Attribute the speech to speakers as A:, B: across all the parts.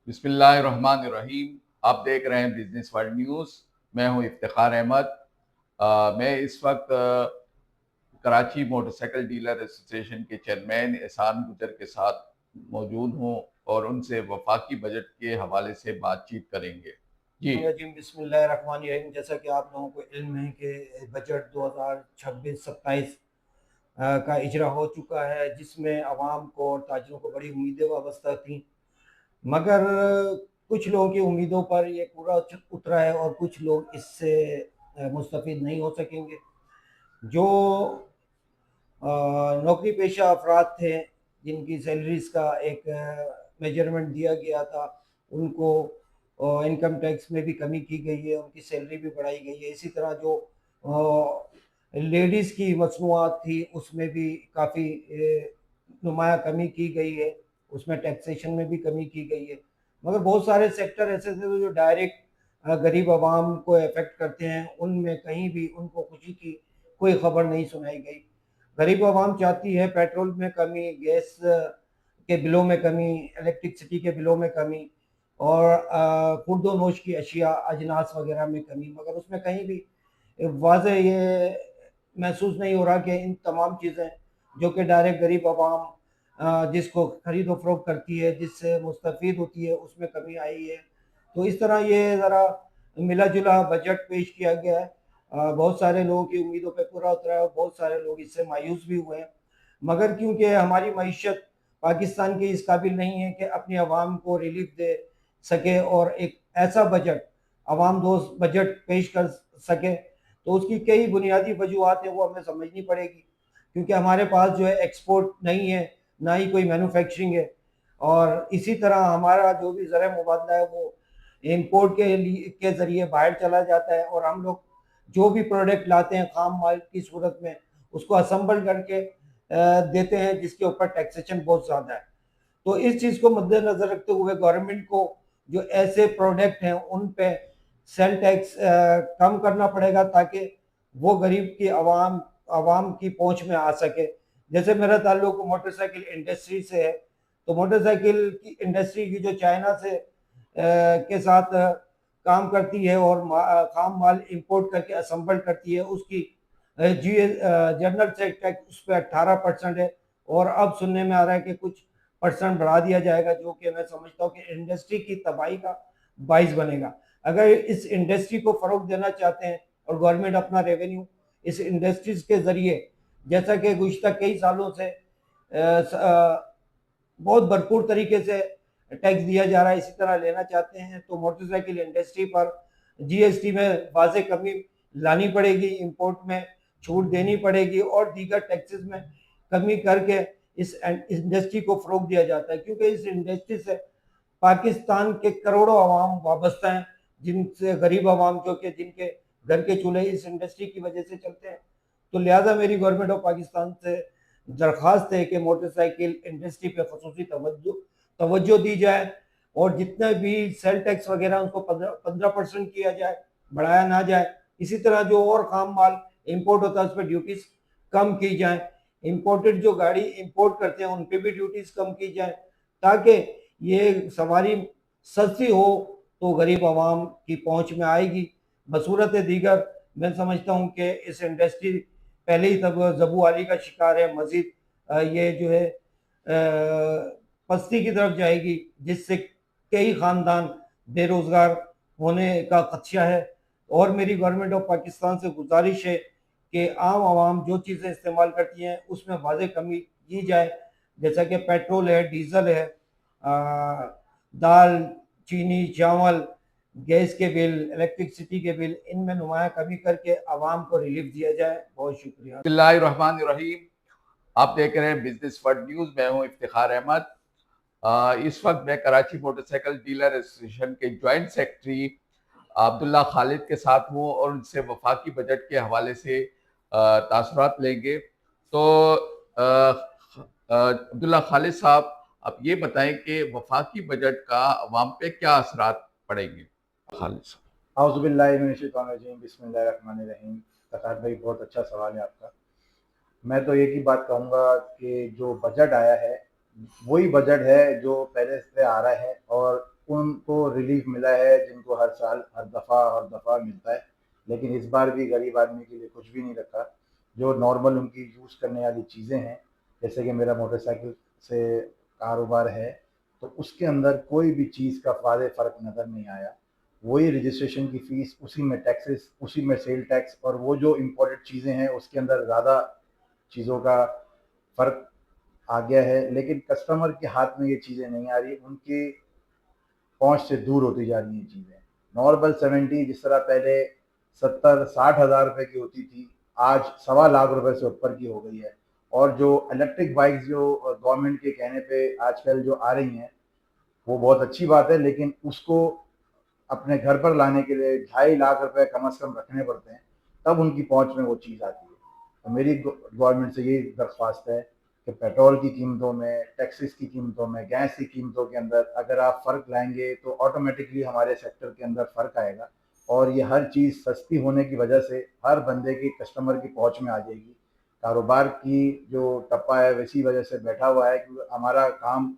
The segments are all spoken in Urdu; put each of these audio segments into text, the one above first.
A: بسم اللہ الرحمن الرحیم. آپ دیکھ رہے ہیں بزنس ورلڈ نیوز. میں ہوں افتخار احمد. میں اس وقت Karachi motor cycle dealer association کے چیئرمین احسان گجر کے ساتھ موجود ہوں اور ان سے وفاقی بجٹ کے حوالے سے بات چیت کریں گے. جی
B: بسم اللہ الرحمن الرحیم. جیسا کہ آپ لوگوں کو علم ہے کہ بجٹ 2026-27 کا اجرا ہو چکا ہے، جس میں عوام کو اور تاجروں کو بڑی امیدیں وابستہ تھیں، مگر کچھ لوگوں کی امیدوں پر یہ پورا اترا ہے اور کچھ لوگ اس سے مستفید نہیں ہو سکیں گے. جو نوکری پیشہ افراد تھے جن کی سیلریز کا ایک میجرمنٹ دیا گیا تھا، ان کو انکم ٹیکس میں بھی کمی کی گئی ہے، ان کی سیلری بھی بڑھائی گئی ہے. اسی طرح جو لیڈیز کی مصنوعات تھی اس میں بھی کافی نمایاں کمی کی گئی ہے، اس میں ٹیکسیشن میں بھی کمی کی گئی ہے. مگر بہت سارے سیکٹر ایسے تھے جو ڈائریکٹ غریب عوام کو افیکٹ کرتے ہیں، ان میں کہیں بھی ان کو خوشی کی کوئی خبر نہیں سنائی گئی. غریب عوام چاہتی ہے پیٹرول میں کمی، گیس کے بلوں میں کمی، الیکٹرکسٹی کے بلوں میں کمی، اور خورد و نوش کی اشیاء اجناس وغیرہ میں کمی، مگر اس میں کہیں بھی واضح یہ محسوس نہیں ہو رہا کہ ان تمام چیزیں جو کہ ڈائریکٹ غریب عوام جس کو خرید و فروخت کرتی ہے، جس سے مستفید ہوتی ہے، اس میں کمی آئی ہے. تو اس طرح یہ ذرا ملا جلا بجٹ پیش کیا گیا ہے. بہت سارے لوگوں کی امیدوں پہ پورا اترا ہے اور بہت سارے لوگ اس سے مایوس بھی ہوئے ہیں، مگر کیونکہ ہماری معیشت پاکستان کی اس قابل نہیں ہے کہ اپنی عوام کو ریلیف دے سکے اور ایک ایسا بجٹ، عوام دوست بجٹ پیش کر سکے، تو اس کی کئی بنیادی وجوہات ہیں، وہ ہمیں سمجھنی پڑے گی. کیونکہ ہمارے پاس جو ہے ایکسپورٹ نہیں ہے، نہ ہی کوئی مینوفیکچرنگ ہے، اور اسی طرح ہمارا جو بھی زرع مبادلہ ہے وہ امپورٹ کے ذریعے باہر چلا جاتا ہے، اور ہم لوگ جو بھی پروڈکٹ لاتے ہیں خام مال کی صورت میں اس کو اسمبل کر کے دیتے ہیں، جس کے اوپر ٹیکسیشن بہت زیادہ ہے. تو اس چیز کو مد نظر رکھتے ہوئے گورنمنٹ کو جو ایسے پروڈکٹ ہیں ان پہ سیل ٹیکس کم کرنا پڑے گا، تاکہ وہ غریب کی عوام کی پہنچ میں آ سکے. جیسے میرا تعلق موٹر سائیکل انڈسٹری سے ہے، تو موٹر سائیکل کی انڈسٹری کی جو چائنا سے کے ساتھ کام کرتی ہے اور خام مال امپورٹ کر کے اسمبل کرتی ہے، اس کی جنرل سے ٹیکس اس پہ 18% ہے، اور اب سننے میں آ رہا ہے کہ کچھ پرسنٹ بڑھا دیا جائے گا، جو کہ میں سمجھتا ہوں کہ انڈسٹری کی تباہی کا باعث بنے گا. اگر اس انڈسٹری کو فروغ دینا چاہتے ہیں اور گورنمنٹ اپنا ریونیو اس انڈسٹریز کے ذریعے، جیسا کہ گزشتہ کئی سالوں سے بہت بھرپور طریقے سے ٹیکس دیا جا رہا ہے، اسی طرح لینا چاہتے ہیں، تو موٹر سائیکل انڈسٹری پر جی ایس ٹی میں واضح کمی لانی پڑے گی، امپورٹ میں چھوٹ دینی پڑے گی، اور دیگر ٹیکسز میں کمی کر کے اس انڈسٹری کو فروغ دیا جاتا ہے. کیونکہ اس انڈسٹری سے پاکستان کے کروڑوں عوام وابستہ ہیں، جن سے غریب عوام جو کہ جن کے گھر کے چولہے اس انڈسٹری کی وجہ سے چلتے ہیں. تو لہٰذا میری گورنمنٹ آف پاکستان سے درخواست ہے کہ موٹر سائیکل انڈسٹری پہ خصوصی توجہ دی جائے، اور جتنے بھی سیل ٹیکس وغیرہ ان کو 15% کیا جائے، بڑھایا نہ جائے. اسی طرح جو اور خام مال امپورٹ ہوتا ہے اس پہ ڈیوٹیز کم کی جائیں، امپورٹڈ جو گاڑی امپورٹ کرتے ہیں ان پہ بھی ڈیوٹیز کم کی جائیں، تاکہ یہ سواری سستی ہو تو غریب عوام کی پہنچ میں آئے گی. بصورت دیگر میں سمجھتا ہوں کہ اس انڈسٹری پہلے ہی تب زبوآلی کا شکار ہے، مزید یہ جو ہے پستی کی طرف جائے گی، جس سے کئی خاندان بے روزگار ہونے کا خدشہ ہے. اور میری گورنمنٹ آف پاکستان سے گزارش ہے کہ عام عوام جو چیزیں استعمال کرتی ہیں اس میں واضح کمی کی جائے، جیسا کہ پیٹرول ہے، ڈیزل ہے، دال، چینی، چاول، گیس کے بل، الیکٹرکسٹی کے بل، ان میں نمایاں کمی کر کے عوام کو ریلیف دیا جائے. بہت شکریہ.
A: بسم اللہ الرحمن الرحیم. آپ دیکھ رہے ہیں بزنس ورلڈ نیوز. میں ہوں افتخار احمد. اس وقت میں Karachi motor cycle dealer association کے جوائنٹ سیکرٹری عبداللہ خالد کے ساتھ ہوں اور ان سے وفاقی بجٹ کے حوالے سے تاثرات لیں گے. تو عبداللہ خالد صاحب، آپ یہ بتائیں کہ وفاقی بجٹ کا عوام پہ کیا اثرات پڑیں گے؟ خالد صاحب.
C: اعوذ باللہ من الشیطان الرجیم. بسم اللہ الرحمن الرحیم. قطار بھائی بہت اچھا سوال ہے آپ کا. میں تو ایک ہی بات کہوں گا کہ جو بجٹ آیا ہے وہی بجٹ ہے جو پہلے سے آ رہا ہے، اور ان کو ریلیف ملا ہے جن کو ہر سال ہر دفعہ ملتا ہے، لیکن اس بار بھی غریب آدمی کے لیے کچھ بھی نہیں رکھا۔ جو نارمل ان کی یوز کرنے والی چیزیں ہیں، جیسے کہ میرا موٹر سائیکل سے کاروبار ہے، تو اس کے اندر کوئی بھی چیز کا واضح فرق نظر نہیں آیا۔ وہی رجسٹریشن کی فیس، اسی میں ٹیکسز، اسی میں سیل ٹیکس، اور وہ جو امپورٹڈ چیزیں ہیں اس کے اندر زیادہ چیزوں کا فرق آ گیا ہے، لیکن کسٹمر کے ہاتھ میں یہ چیزیں نہیں آ رہی، ان کی پہنچ سے دور ہوتی جا رہی ہیں چیزیں۔ نارمل 70 جس طرح پہلے 70-60 ہزار روپے کی ہوتی تھی، آج 1.25 لاکھ سے اوپر کی ہو گئی ہے۔ اور جو الیکٹرک بائکس جو گورنمنٹ کے کہنے پہ آج کل جو آ رہی ہیں، وہ بہت اچھی بات ہے، لیکن اس کو اپنے گھر پر لانے کے لیے 2.5 لاکھ کم از کم رکھنے پڑتے ہیں، تب ان کی پہنچ میں وہ چیز آتی ہے۔ تو میری گورنمنٹ سے یہی درخواست ہے کہ پیٹرول کی قیمتوں میں، ٹیکسز کی قیمتوں میں، گیس کی قیمتوں کے اندر اگر آپ فرق لائیں گے تو آٹومیٹکلی ہمارے سیکٹر کے اندر فرق آئے گا، اور یہ ہر چیز سستی ہونے کی وجہ سے ہر بندے کی کسٹمر کی پہنچ میں آ جائے گی۔ کاروبار کی جو ٹپا ہے اسی وجہ سے بیٹھا ہوا ہے کہ ہمارا کام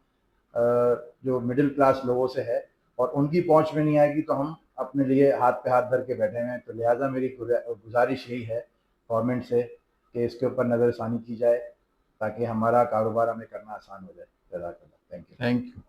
C: جو مڈل کلاس لوگوں سے ہے، اور ان کی پہنچ میں نہیں آئے گی تو ہم اپنے لیے ہاتھ پہ ہاتھ دھر کے بیٹھے ہیں۔ تو لہٰذا میری گزارش یہی ہے گورنمنٹ سے کہ اس کے اوپر نظر ثانی کی جائے تاکہ ہمارا کاروبار ہمیں کرنا آسان ہو جائے۔ جزاک اللہ، تھینک یو۔
A: Thank you.